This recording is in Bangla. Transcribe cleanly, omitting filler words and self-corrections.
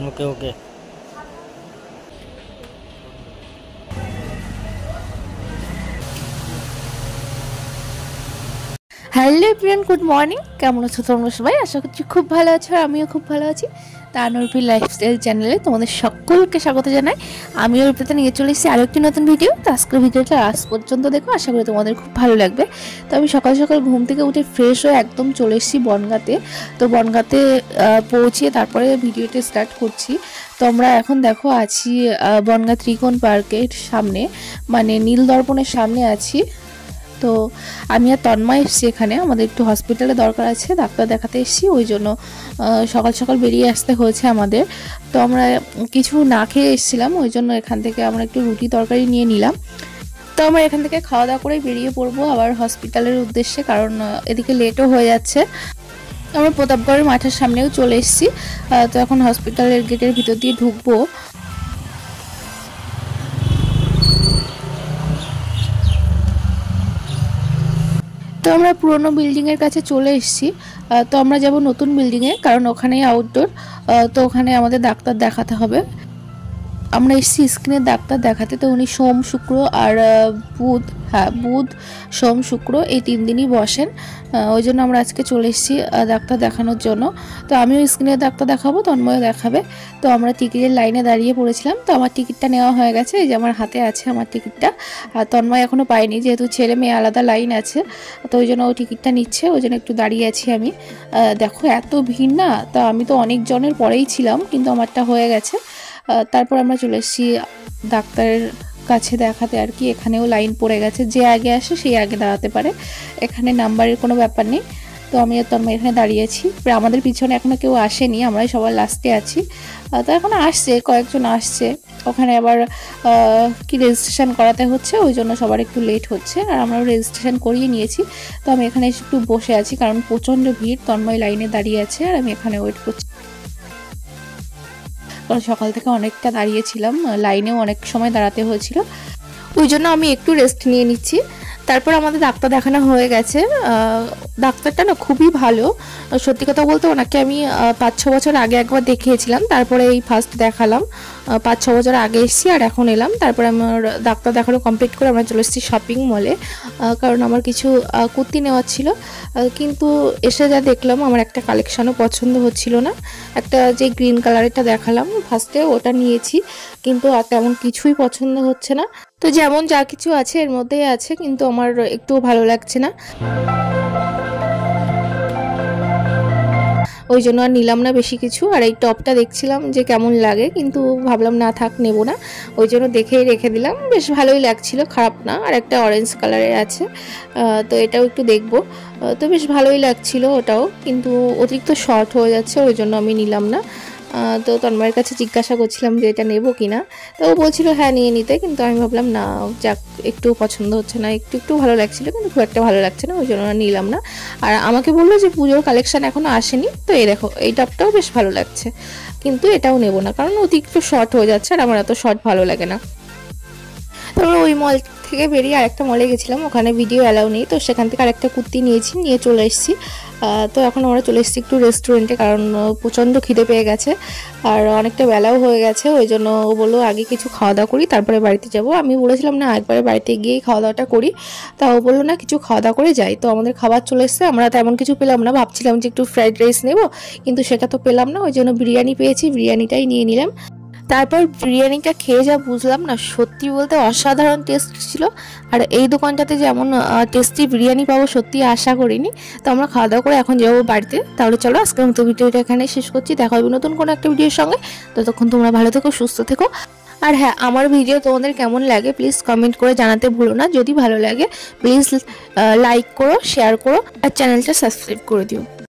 ওকে okay. Hello everyone, good morning. কেমন আছো তোমরা সবাই? আশা করছি খুব ভালো আছো, আর আমিও খুব ভালো আছি। তানভীর লাইফস্টাইল চ্যানেলে তোমাদের সকলকে স্বাগত জানাই। আমিও রূপতে নিয়ে চলে এসেছি আরও একটি নতুন ভিডিও। তো আজকের ভিডিওটা আজ পর্যন্ত দেখো, আশা করি তোমাদের খুব ভালো লাগবে। তো আমি সকাল সকাল ঘুম থেকে উঠে ফ্রেশ হয়ে একদম চলে এসেছি বনগাঁতে। তো বনগাঁতে পৌঁছিয়ে তারপরে ভিডিওটা স্টার্ট করছি। তো আমরা এখন দেখো আছি বনগাঁ ত্রিকোণ পার্কের সামনে, মানে নীল দর্পণের সামনে আছি। তো আমি আর তন্ময় এসেছি এখানে, আমাদের একটু হসপিটালে দরকার আছে, ডাক্তার দেখাতে এসেছি, ওই জন্য সকাল সকাল বেরিয়ে আসতে হয়েছে আমাদের। তো আমরা কিছু না খেয়ে এসেছিলাম, ওই জন্য এখান থেকে আমরা একটু রুটি তরকারি নিয়ে নিলাম। তো আমরা এখান থেকে খাওয়া দাওয়া করে বেরিয়ে পড়বো আবার হসপিটালের উদ্দেশ্যে, কারণ এদিকে লেটও হয়ে যাচ্ছে। আমরা প্রতাপগড়ের মাঠের সামনেও চলে এসেছি। তো এখন হসপিটালের গেটের ভিতর দিয়ে ঢুকবো। তো আমরা পুরনো বিল্ডিংয়ের কাছে চলে এসেছি। তো আমরা যাব নতুন বিল্ডিংয়ে, কারণ ওখানেই আউটডোর। তো ওখানে আমাদের ডাক্তার দেখাতে হবে। আমরা এসেছি স্কিনের ডাক্তার দেখাতে। তো উনি সোম শুক্র আর বুধ, বুধ সোম শুক্র এই 3 দিনই বসেন। ওই জন্য আমরা আজকে চলে এসেছি ডাক্তার দেখানোর জন্য। তো আমিও স্কিনের ডাক্তার দেখাবো, তন্ময়ও দেখাবে। তো আমরা টিকিটের লাইনে দাঁড়িয়ে পড়েছিলাম। তো আমার টিকিটটা নেওয়া হয়ে গেছে, এই যে আমার হাতে আছে আমার টিকিটটা। আর তন্ময় এখনও পাইনি, যেহেতু ছেলে মেয়ে আলাদা লাইন আছে। তো ওই জন্য ও টিকিটটা নিচ্ছে, ওই জন্য একটু দাঁড়িয়ে আছি আমি। দেখো এত ভিড় না, তা আমি তো অনেক জনের পরেই ছিলাম, কিন্তু আমারটা হয়ে গেছে। তারপর আমরা চলে এসেছি ডাক্তারের কাছে দেখাতে আর কি। এখানেও লাইন পড়ে গেছে, যে আগে আসে সেই আগে দাঁড়াতে পারে, এখানে নাম্বারের কোনো ব্যাপার নেই। তো আমি আর তন্ময় এখানে দাঁড়িয়েছি, আমাদের পিছনে এখনও কেউ আসেনি, আমরাই সবার লাস্টে আছি। তো এখন আসছে, কয়েকজন আসছে। ওখানে আবার কি রেজিস্ট্রেশন করাতে হচ্ছে, ওই জন্য সবার একটু লেট হচ্ছে, আর আমরাও রেজিস্ট্রেশন করিয়ে নিয়েছি। তো আমি এখানে একটু বসে আছি, কারণ প্রচণ্ড ভিড়। তন্ময় লাইনে দাঁড়িয়ে আছে আর আমি এখানে ওয়েট করছি, কারণ সকাল থেকে অনেকটা দাঁড়িয়েছিলাম, লাইনেও অনেক সময় দাঁড়াতে হয়েছিল, ওই জন্য আমি একটু রেস্ট নিয়ে নিচ্ছি। তারপর আমাদের ডাক্তার দেখানো হয়ে গেছে। ডাক্তারটা না খুবই ভালো, সত্যি কথা বলতে ওনাকে আমি 5-6 বছর আগে একবার দেখিয়েছিলাম, তারপরে এই ফার্স্ট দেখালাম। 5-6 বছর আগে এসেছি আর এখন এলাম। তারপরে আমার ডাক্তার দেখানো কমপ্লিট করে আমরা চলে এসেছি শপিং মলে, কারণ আমার কিছু কুর্তি নেওয়ার ছিল। কিন্তু এসে যা দেখলাম, আমার একটা কালেকশানও পছন্দ হচ্ছিল না। একটা যে গ্রিন কালারেরটা দেখালাম ফার্স্টে, ওটা নিয়েছি, কিন্তু আর তেমন কিছুই পছন্দ হচ্ছে না। তো যেমন যা কিছু আছে এর মধ্যেই আছে, কিন্তু আমার একটুও ভালো লাগছে না, ওই জন্য আর নিলাম না বেশি কিছু। আর এই টপটা দেখছিলাম যে কেমন লাগে, কিন্তু ভাবলাম না থাক, নেব না, ওই জন্য দেখেই রেখে দিলাম। বেশ ভালোই লাগছিল, খারাপ না। আর একটা অরেঞ্জ কালারের আছে, তো এটাও একটু দেখবো। তো বেশ ভালোই লাগছিল ওটাও, কিন্তু অতিরিক্ত শর্ট হয়ে যাচ্ছে, ওই জন্য আমি নিলাম না। তো তন্ময়ের কাছে জিজ্ঞাসা করছিলাম যে এটা নেবো কিনা, তো ও বলছিল হ্যাঁ নিয়ে নিতে, কিন্তু আমি ভাবলাম না, যাক, একটু পছন্দ হচ্ছে না, একটু ভালো লাগছিল, কিন্তু খুব একটা ভালো লাগছে না, ওই জন্য নিলাম না। আর আমাকে বললো যে পুজোর কালেকশান এখনও আসেনি। তো এই দেখো, এই টপটাও বেশ ভালো লাগছে, কিন্তু এটাও নেবো না, কারণ অতিরিক্ত শর্ট হয়ে যাচ্ছে, আর আমার এত শর্ট ভালো লাগে না। তারপর ওই মল থেকে বেরিয়ে আরেকটা মলে গেছিলাম, ওখানে ভিডিও অ্যালাউ নেই, তো সেখান থেকে আরেকটা কুর্তি নিয়েছি, নিয়ে চলে এসেছি। তো এখন আমরা চলে এসেছি একটু রেস্টুরেন্টে, কারণ প্রচণ্ড খিদে পেয়ে গেছে আর অনেকটা বেলাও হয়ে গেছে, ওই জন্য ও বললো আগে কিছু খাওয়া দাওয়া করি তারপরে বাড়িতে যাব। আমি বলেছিলাম না, একবারে বাড়িতে গিয়েই খাওয়া দাওয়াটা করি। তা ও বললো না, কিছু খাওয়া দাওয়া করে যাই। তো আমাদের খাবার চলে এসেছে, আমরা তেমন কিছু পেলাম না, ভাবছিলাম যে একটু ফ্রাইড রাইস নেবো, কিন্তু সেটা তো পেলাম না, ওই জন্য বিরিয়ানি পেয়েছি, বিরিয়ানিটাই নিয়ে নিলাম। তারপর বিরিয়ানিটা খেয়ে যা বুঝলাম না, সত্যি বলতে অসাধারণ টেস্ট ছিল। আর এই দোকানটাতে যেমন টেস্টি বিরিয়ানি পাবো সত্যি আশা করিনি। তো আমরা খাওয়া দাওয়া করে এখন যাবো বাড়িতে। তাহলে চলো আজকের মতো ভিডিওটা এখানে শেষ করছি, দেখা হবে নতুন কোনো একটা ভিডিওর সঙ্গে। ততক্ষণ তোমরা ভালো থেকো, সুস্থ থেকো। আর হ্যাঁ, আমার ভিডিও তোমাদের কেমন লাগে প্লিজ কমেন্ট করে জানাতে ভুলো না। যদি ভালো লাগে প্লিজ লাইক করো, শেয়ার করো, আর চ্যানেলটা সাবস্ক্রাইব করে দিও।